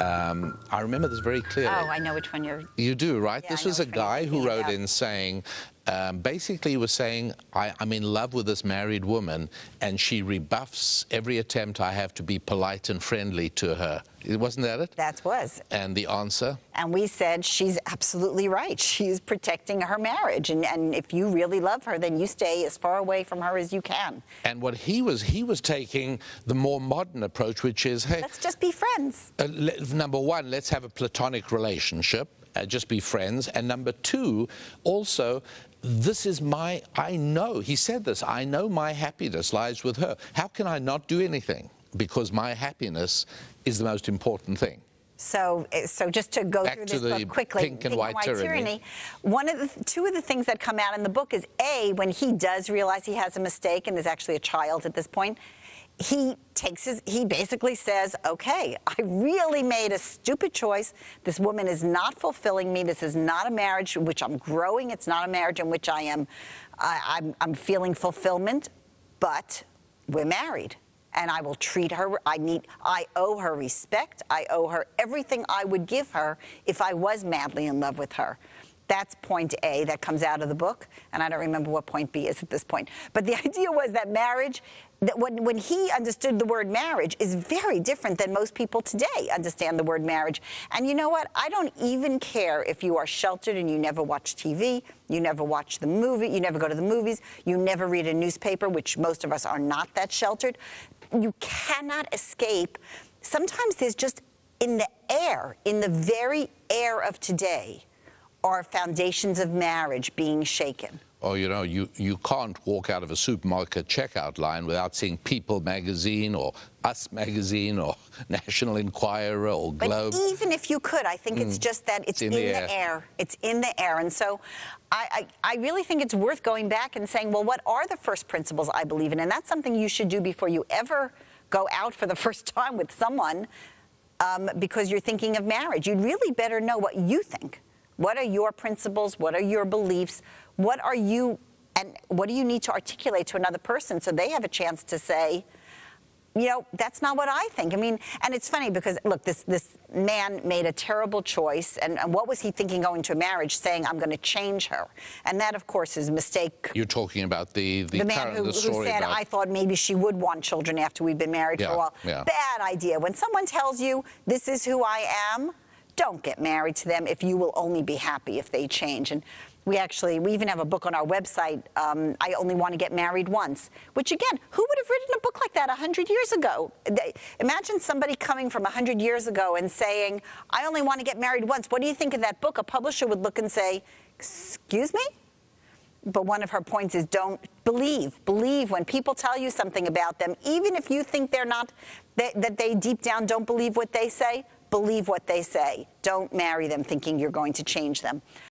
I remember this very clearly. Oh, I know which one you're... You do, right? Yeah, This was a guy who wrote about. in saying, basically was saying, I'm in love with this married woman, and she rebuffs every attempt I have to be polite and friendly to her. Wasn't that it? That was. And the answer? And we said, she's absolutely right. She's protecting her marriage. And if you really love her, then you stay as far away from her as you can. And what he was taking the more modern approach, which is, hey, let's just be friends. Number one, let's have a platonic relationship. Just be friends. And number two, also, this is I know, he said this, I know my happiness lies with her. How can I not do anything? Because my happiness is the most important thing. So just to go Back through to this the book quickly, pink and white tyranny. Two of the things that come out in the book is, A, when he does realize he has a mistake and is actually a child at this point, he basically says, okay, I really made a stupid choice. This woman is not fulfilling me. This is not a marriage in which I'm growing. It's not a marriage in which I'm feeling fulfillment, but we're married. And I will treat her, I owe her respect. I owe her everything I would give her if I was madly in love with her. That's point A that comes out of the book, and I don't remember what point B is at this point. But the idea was that marriage, that when he understood the word marriage, is very different than most people today understand the word marriage. And you know what? I don't even care if you are sheltered and you never watch TV, you never watch the movie, you never go to the movies, you never read a newspaper, which most of us are not that sheltered. You cannot escape. Sometimes there's just in the air, in the very air of today, are foundations of marriage being shaken. Oh, you know, you can't walk out of a supermarket checkout line without seeing People magazine or Us magazine or National Enquirer or Globe. But even if you could, I think it's just that it's in the air. It's in the air. And so I really think it's worth going back and saying, well, what are the first principles I believe in? And that's something you should do before you ever go out for the first time with someone because you're thinking of marriage. You'd really better know what you think. What are your principles? What are your beliefs? What are you, and what do you need to articulate to another person so they have a chance to say, you know, that's not what I think. I mean, and it's funny because, look, this man made a terrible choice. And what was he thinking going to a marriage, saying, I'm going to change her? And that, of course, is a mistake. You're talking about the man who said, I thought maybe she would want children after we've been married for a while. Yeah. Bad idea. When someone tells you, this is who I am, don't get married to them if you will only be happy if they change. And we even have a book on our website, I Only Want to Get Married Once, which again, who would have written a book like that 100 years ago? Imagine somebody coming from 100 years ago and saying, I only want to get married once. What do you think of that book? A publisher would look and say, excuse me? But one of her points is don't believe. Believe when people tell you something about them, even if you think they're not, that they deep down don't believe what they say, believe what they say. Don't marry them thinking you're going to change them.